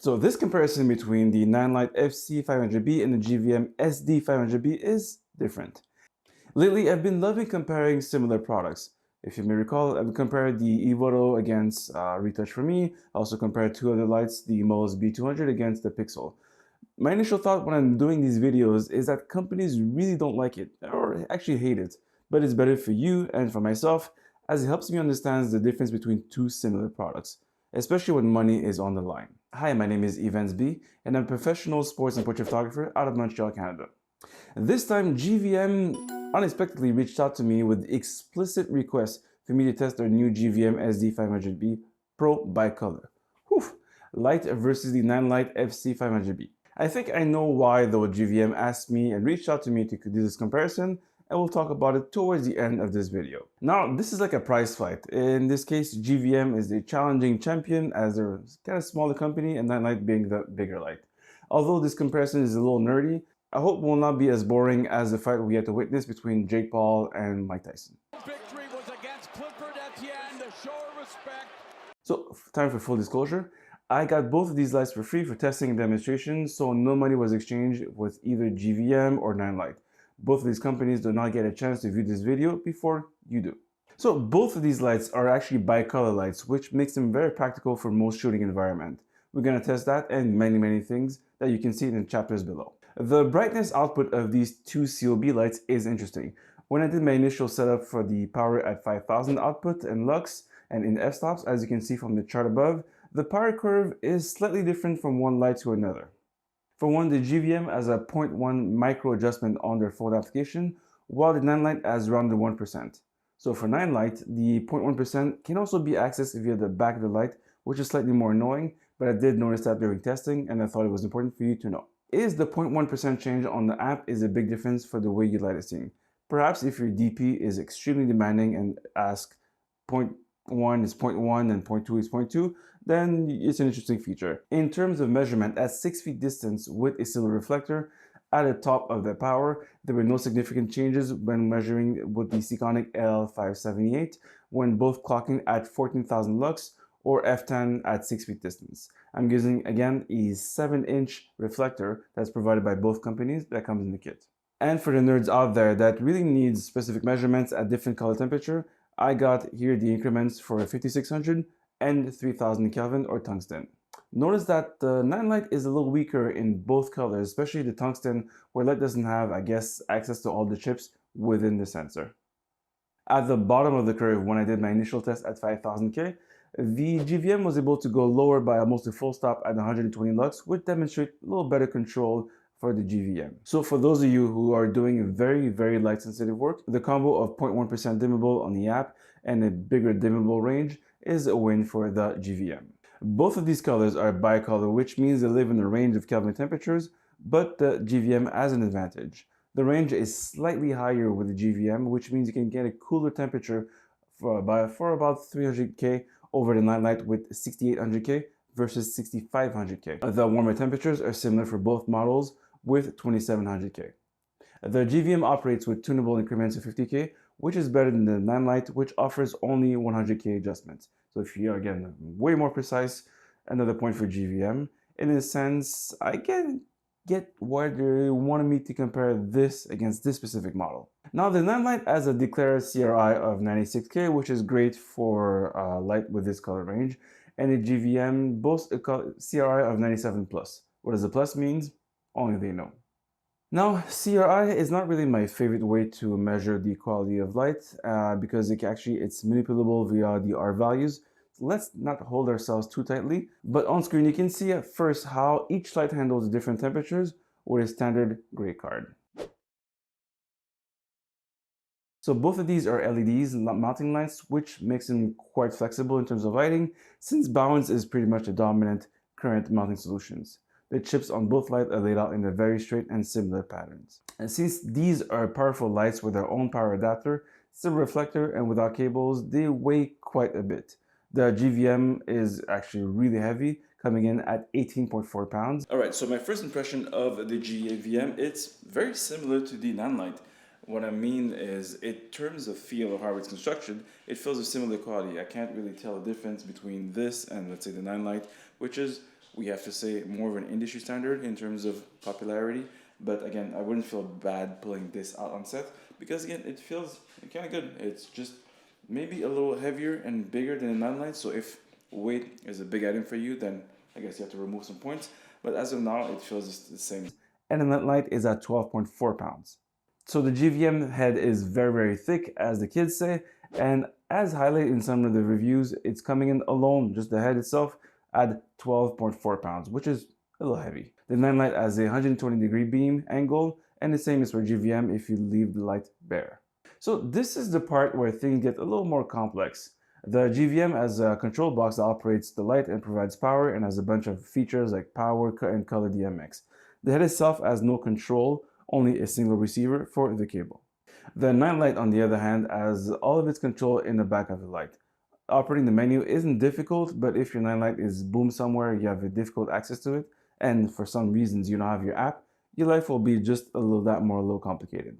So this comparison between the Nanlite FC-500B and the GVM SD500B is different. Lately, I've been loving comparing similar products. If you may recall, I've compared the eVoto against Retouch for Me. I also compared two other lights, the Moz B200 against the Pixel. My initial thought when I'm doing these videos is that companies really don't like it, or actually hate it, but it's better for you and for myself as it helps me understand the difference between two similar products, especially when money is on the line. Hi, my name is Evans B, and I'm a professional sports and portrait photographer out of Montreal, Canada. This time, GVM unexpectedly reached out to me with explicit requests for me to test their new GVM SD500B Pro Bicolor. Whew, light versus the Nanlite FC-500B. I think I know why though GVM asked me and reached out to me to do this comparison, and we'll talk about it towards the end of this video. Now, this is like a prize fight. In this case, GVM is the challenging champion as they're kind of smaller company and Nanlite being the bigger light. Although this comparison is a little nerdy, I hope will not be as boring as the fight we had to witness between Jake Paul and Mike Tyson. Victory was against Clifford Etienne, the show of respect. So, time for full disclosure. I got both of these lights for free for testing and demonstration, so no money was exchanged with either GVM or Nanlite. Both of these companies do not get a chance to view this video before you do. So both of these lights are actually bicolor lights, which makes them very practical for most shooting environment. We're going to test that and many things that you can see in the chapters below. The brightness output of these two COB lights is interesting. When I did my initial setup for the power at 5000 output and lux and in f-stops, as you can see from the chart above, the power curve is slightly different from one light to another. For one, the GVM has a 0.1 micro adjustment on their fold application, while the Nanlite has around the 1%. So for Nanlite, the 0.1% can also be accessed via the back of the light, which is slightly more annoying, but I did notice that during testing and I thought it was important for you to know. Is the 0.1% change on the app is a big difference for the way you light a scene. Perhaps if your DP is extremely demanding and ask 0.1 is 0.1 and 0.2 is 0.2, then it's an interesting feature. In terms of measurement, at 6 feet distance with a silver reflector, at the top of the power, there were no significant changes when measuring with the Sekonic L578 when both clocking at 14,000 lux or f10 at 6 feet distance. I'm using again a 7-inch reflector that's provided by both companies that comes in the kit. And for the nerds out there that really needs specific measurements at different color temperature, I got here the increments for 5600 and 3000 Kelvin or tungsten. Notice that the Nanlite is a little weaker in both colors, especially the tungsten where light doesn't have, I guess, access to all the chips within the sensor. At the bottom of the curve, when I did my initial test at 5000K, the GVM was able to go lower by almost a full stop at 120 lux, which demonstrates a little better control for the GVM. So for those of you who are doing very light sensitive work, the combo of 0.1% dimmable on the app and a bigger dimmable range is a win for the GVM. Both of these colors are bicolor, which means they live in a range of Kelvin temperatures, but the GVM has an advantage. The range is slightly higher with the GVM, which means you can get a cooler temperature for about 300K over the Nanlite with 6800K versus 6500K. The warmer temperatures are similar for both models with 2700K. The GVM operates with tunable increments of 50K, which is better than the Nanlite, which offers only 100K adjustments. So if you're, again, way more precise, another point for GVM. In a sense, I can get why they wanted me to compare this against this specific model. Now, the Nanlite has a declared CRI of 96K, which is great for light with this color range, and the GVM boasts a CRI of 97 plus. What does the plus means? Only they know. Now, CRI is not really my favorite way to measure the quality of light because it's manipulable via the R values. Let's not hold ourselves too tightly, but on screen you can see at first how each light handles different temperatures with a standard gray card. So both of these are LEDs, mounting lights, which makes them quite flexible in terms of lighting, since balance is pretty much the dominant current mounting solutions. The chips on both lights are laid out in a very straight and similar patterns. And since these are powerful lights with their own power adapter, silver reflector, and without cables, they weigh quite a bit. The GVM is actually really heavy, coming in at 18.4 pounds. All right, so my first impression of the GVM, it's very similar to the Nanlite. What I mean is, in terms of feel or how it's constructed, it feels a similar quality. I can't really tell the difference between this and, let's say, the Nanlite, which is we have to say, more of an industry standard in terms of popularity. But again, I wouldn't feel bad pulling this out on set because again, it feels kind of good. It's just maybe a little heavier and bigger than a Nanlite. So if weight is a big item for you, then I guess you have to remove some points. But as of now, it feels just the same. And the Nanlite is at 12.4 pounds. So the GVM head is very, very thick, as the kids say, and as highlighted in some of the reviews, it's coming in alone, just the head itself, at 12.4 pounds, which is a little heavy. The Nanlite has a 120-degree beam angle, and the same is for GVM if you leave the light bare. So this is the part where things get a little more complex. The GVM has a control box that operates the light and provides power and has a bunch of features like power and color DMX. The head itself has no control, only a single receiver for the cable. The Nanlite, on the other hand, has all of its control in the back of the light. Operating the menu isn't difficult, but if your Nanlite is boomed somewhere, you have a difficult access to it, and for some reasons you don't have your app, your life will be just a little complicated.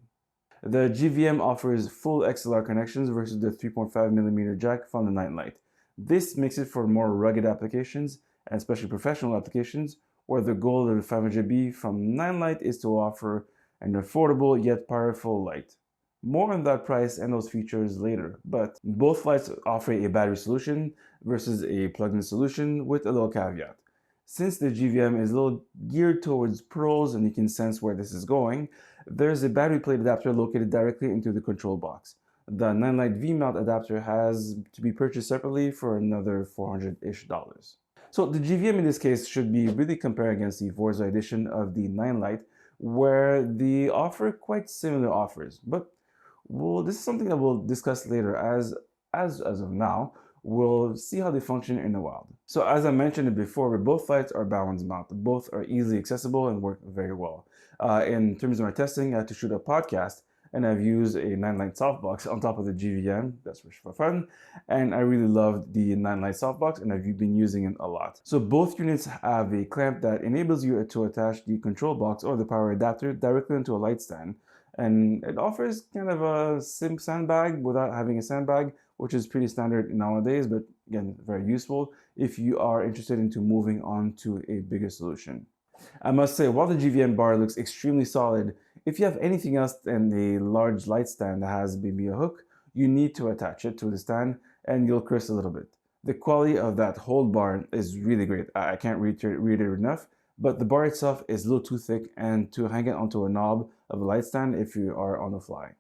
The GVM offers full XLR connections versus the 3.5mm jack from the Nanlite. This makes it for more rugged applications, and especially professional applications, where the goal of the 500B from Nanlite is to offer an affordable yet powerful light. More on that price and those features later, but both lights offer a battery solution versus a plug-in solution with a little caveat. Since the GVM is a little geared towards pros and you can sense where this is going, there's a battery plate adapter located directly into the control box. The Nanlite V-mount adapter has to be purchased separately for another $400-ish. So the GVM in this case should be really compared against the Forza edition of the Nanlite, where they offer quite similar offers. But this is something that we'll discuss later as of now. We'll see how they function in the wild. So as I mentioned it before, both lights are balance mount. Both are easily accessible and work very well. In terms of my testing, I had to shoot a podcast and I've used a Nanlite softbox on top of the GVM, that's for fun. And I really loved the Nanlite softbox and I've been using it a lot. So both units have a clamp that enables you to attach the control box or the power adapter directly into a light stand. And it offers kind of a simple sandbag without having a sandbag, which is pretty standard nowadays, but again, very useful if you are interested into moving on to a bigger solution. I must say, while the GVM bar looks extremely solid, if you have anything else than a large light stand that has maybe a hook, you need to attach it to the stand and you'll curse a little bit. The quality of that hold bar is really great. I can't read it enough, but the bar itself is a little too thick and to hang it onto a knob of a light stand if you are on the fly.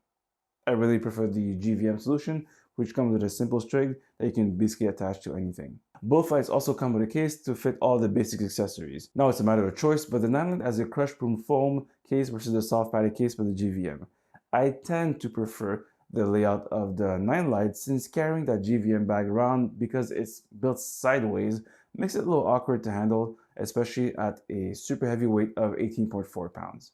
I really prefer the GVM solution, which comes with a simple string that you can basically attach to anything. Both lights also come with a case to fit all the basic accessories. Now it's a matter of choice, but the Nanlite has a crush-proof foam case versus a soft padded case for the GVM. I tend to prefer the layout of the Nanlite since carrying that GVM bag around because it's built sideways makes it a little awkward to handle, especially at a super heavy weight of 18.4 pounds.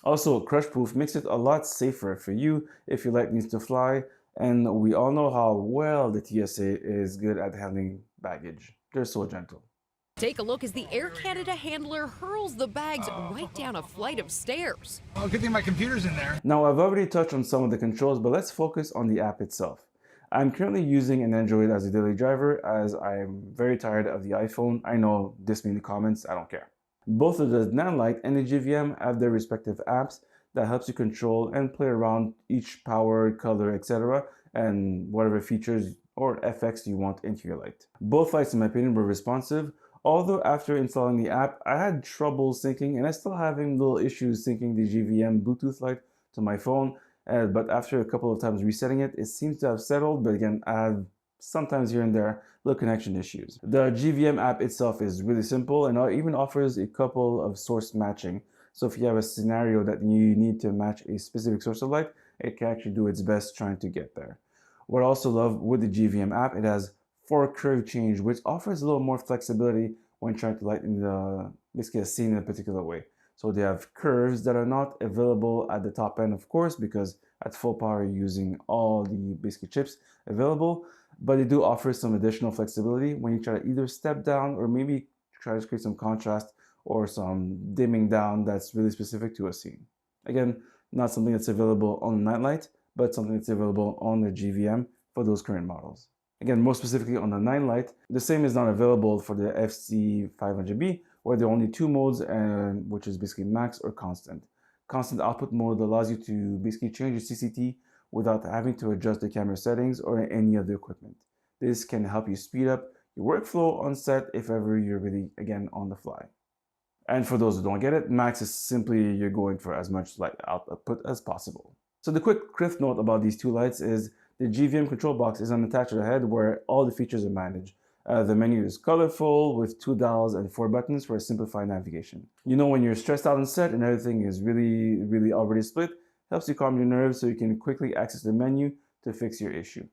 Also, crush-proof makes it a lot safer for you if your light needs to fly, and we all know how well the TSA is good at handling baggage. They're so gentle. Take a look as the Air Canada handler hurls the bags right down a flight of stairs. Oh, good thing my computer's in there. Now, I've already touched on some of the controls, but let's focus on the app itself. I'm currently using an Android as a daily driver as I'm very tired of the iPhone. I know this in the comments, I don't care. Both of the Nanlite and the GVM have their respective apps that helps you control and play around each power, color, etc. and whatever features or effects you want into your light. Both lights, in my opinion, were responsive, although after installing the app, I had trouble syncing and I still having little issues syncing the GVM Bluetooth light to my phone, but after a couple of times resetting it, it seems to have settled, but again, I have sometimes here and there little connection issues. The GVM app itself is really simple and it even offers a couple of source matching. So if you have a scenario that you need to match a specific source of light, it can actually do its best trying to get there. What I also love with the GVM app, it has 4 curve change, which offers a little more flexibility when trying to light in basically a scene in a particular way. So they have curves that are not available at the top end, of course, because at full power you're using all the basic chips available, but they do offer some additional flexibility when you try to either step down or maybe try to create some contrast or some dimming down that's really specific to a scene. Again, not something that's available on the Nanlite, but something that's available on the GVM for those current models. Again, more specifically on the Nanlite, the same is not available for the FC500B, where there are only two modes, which is basically max or constant. Constant output mode allows you to basically change your CCT without having to adjust the camera settings or any other equipment. This can help you speed up your workflow on set if ever you're really, again, on the fly. And for those who don't get it, max is simply you're going for as much light output as possible. So the quick cliff note about these two lights is the GVM control box is unattached to the head where all the features are managed. The menu is colorful with 2 dials and 4 buttons for a simplified navigation. You know, when you're stressed out on set and everything is really already split, helps you calm your nerves so you can quickly access the menu to fix your issue.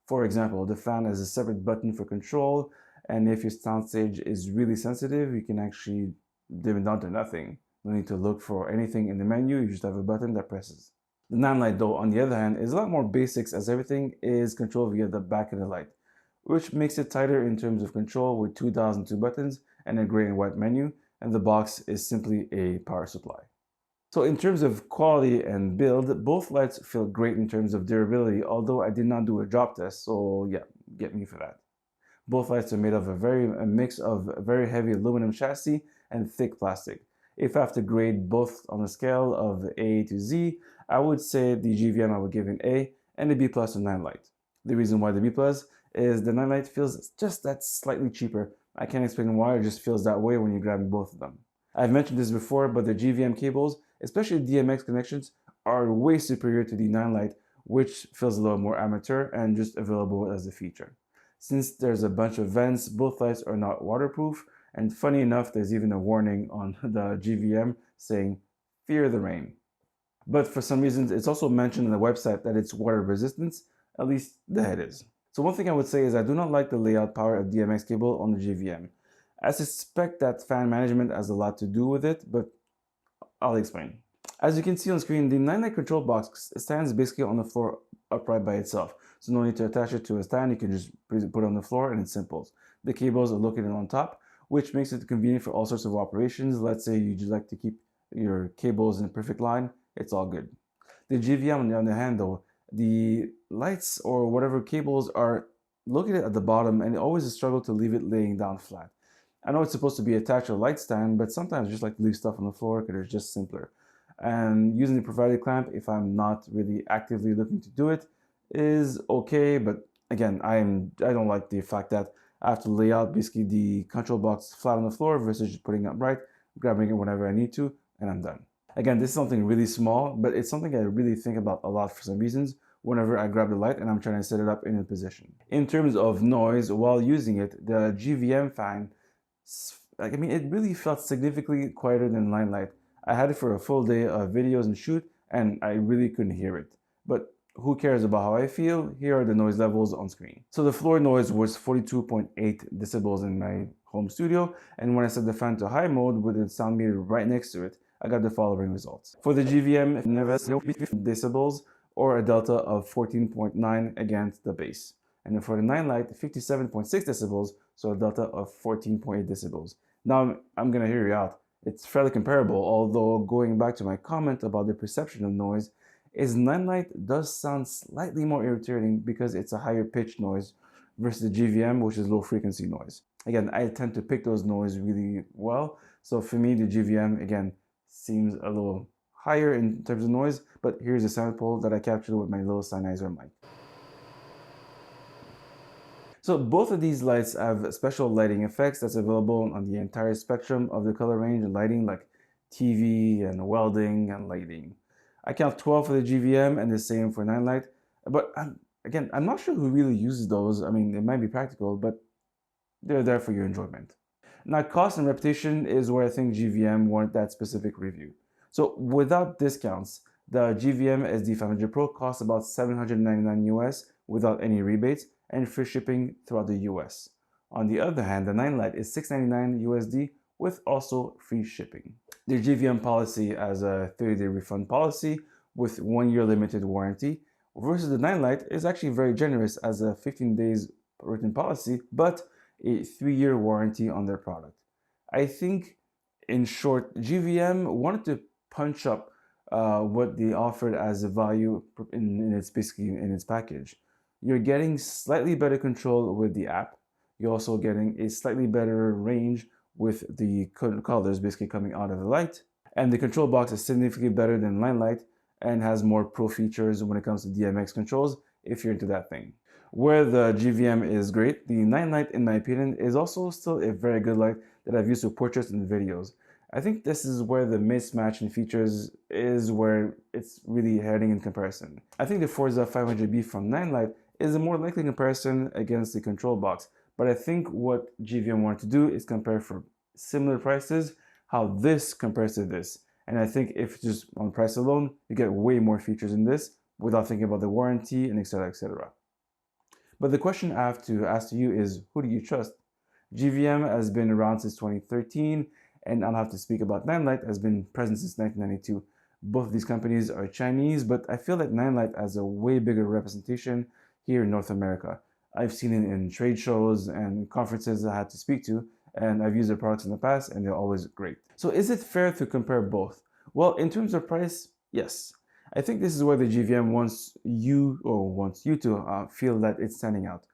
For example, the fan has a separate button for control, and if your soundstage is really sensitive, you can actually dim it down to nothing. No need to look for anything in the menu, you just have a button that presses. The Nanlite though, on the other hand, is a lot more basics as everything is controlled via the back of the light, which makes it tighter in terms of control with 2 dials and 2 buttons and a gray and white menu, and the box is simply a power supply. So in terms of quality and build, both lights feel great in terms of durability, although I did not do a drop test, so yeah, get me for that. Both lights are made of a mix of a very heavy aluminum chassis and thick plastic. If I have to grade both on a scale of A to Z, I would say the GVM I would give an A and a B plus to Nanlite. The reason why the B plus is the Nanlite feels just that slightly cheaper. I can't explain why, it just feels that way when you're grabbing both of them. I've mentioned this before, but the GVM cables, especially DMX connections, are way superior to the Nanlite, which feels a little more amateur and just available as a feature. Since there's a bunch of vents, both lights are not waterproof, and funny enough, there's even a warning on the GVM saying, fear the rain. But for some reasons, it's also mentioned on the website that it's water resistant, at least the head is. So one thing I would say is I do not like the layout power of DMX cable on the GVM. I suspect that fan management has a lot to do with it, but I'll explain. As you can see on screen, the Nanlite control box stands basically on the floor upright by itself. So no need to attach it to a stand, you can just put it on the floor and it's simple. The cables are located on top, which makes it convenient for all sorts of operations. Let's say you just like to keep your cables in a perfect line, it's all good. The GVM on the other hand though, the lights or whatever cables are located at the bottom and always a struggle to leave it laying down flat. I know it's supposed to be attached to a light stand, but sometimes I just like to leave stuff on the floor because it's just simpler. And using the provided clamp, if I'm not really actively looking to do it, is okay. But again, I don't like the fact that I have to lay out basically the control box flat on the floor versus just putting it upright, grabbing it whenever I need to, and I'm done. Again, this is something really small, but it's something I really think about a lot for some reasons whenever I grab the light and I'm trying to set it up in a position. In terms of noise, while using it, the GVM fan, it really felt significantly quieter than Nanlite. I had it for a full day of videos and shoot, and I really couldn't hear it. But who cares about how I feel? Here are the noise levels on screen. So the floor noise was 42.8 decibels in my home studio, and when I set the fan to high mode with the sound meter right next to it, I got the following results. For the GVM, never decibels or a delta of 14.9 against the bass. And then for the Nanlite, 57.6 decibels, so a delta of 14.8 decibels. Now I'm gonna hear you out. It's fairly comparable, although going back to my comment about the perception of noise, is Nanlite does sound slightly more irritating because it's a higher pitch noise versus the GVM, which is low frequency noise. Again, I tend to pick those noise really well, so for me the GVM again seems a little higher in terms of noise, but here's a sample that I captured with my little Sennheiser mic. So both of these lights have special lighting effects that's available on the entire spectrum of the color range and lighting, like TV and welding and lighting. I count 12 for the GVM and the same for Nanlite, but again, I'm not sure who really uses those. I mean, it might be practical, but they're there for your enjoyment. Now, cost and reputation is where I think GVM warrant that specific review. So without discounts, the GVM SD500 Pro costs about $799 US without any rebates and free shipping throughout the US. On the other hand, the Nanlite is $699 USD with also free shipping. The GVM policy has a 30-day refund policy with 1 year limited warranty, versus the Nanlite is actually very generous as a 15 days written policy, but a 3-year warranty on their product. I think, in short, GVM wanted to punch up what they offered as a value in its package. You're getting slightly better control with the app. You're also getting a slightly better range with the colors basically coming out of the light. And the control box is significantly better than Nanlite and has more pro features when it comes to DMX controls if you're into that thing. Where the GVM is great, the Nanlite, in my opinion, is also still a very good light that I've used for portraits and videos. I think this is where the mismatch in features is where it's really heading in comparison. I think the Forza 500B from Nanlite is a more likely comparison against the control box, but I think what GVM wanted to do is compare for similar prices, how this compares to this. And I think if just on price alone, you get way more features in this without thinking about the warranty and etc, etc. But the question I have to ask you is, who do you trust? GVM has been around since 2013, and I'll have to speak about Nanlite has been present since 1992. Both of these companies are Chinese, but I feel that Nanlite has a way bigger representation here in North America. I've seen it in trade shows and conferences I had to speak to, and I've used their products in the past, and they're always great. So is it fair to compare both? Well, in terms of price, yes. I think this is where the GVM wants you to feel that it's standing out.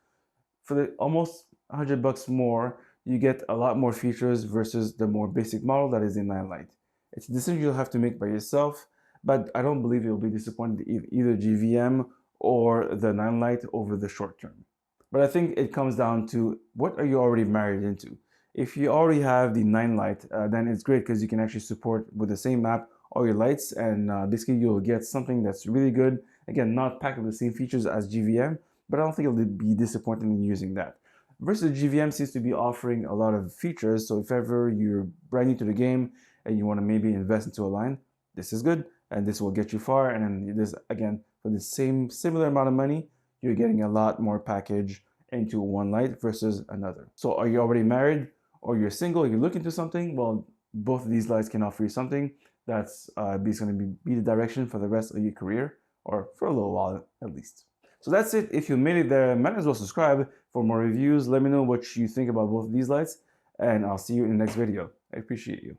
For the almost $100 more, you get a lot more features versus the more basic model that is in Nanlite. It's a decision you'll have to make by yourself, but I don't believe you'll be disappointed in either GVM or the Nanlite over the short term. But I think it comes down to, what are you already married into? If you already have the Nanlite, then it's great because you can actually support with the same app all your lights, and basically you'll get something that's really good. Again, not packed with the same features as GVM, but I don't think you'll be disappointed in using that. Versus GVM seems to be offering a lot of features, so if ever you're brand new to the game and you want to maybe invest into a line, this is good, and this will get you far. And then this, again, for the similar amount of money, you're getting a lot more package into one light versus another. So are you already married, or you're single, you're looking to something? Well, both of these lights can offer you something that's going to be the direction for the rest of your career, or for a little while at least. So that's it. If you made it there, might as well subscribe for more reviews. Let me know what you think about both of these lights, and I'll see you in the next video. I appreciate you.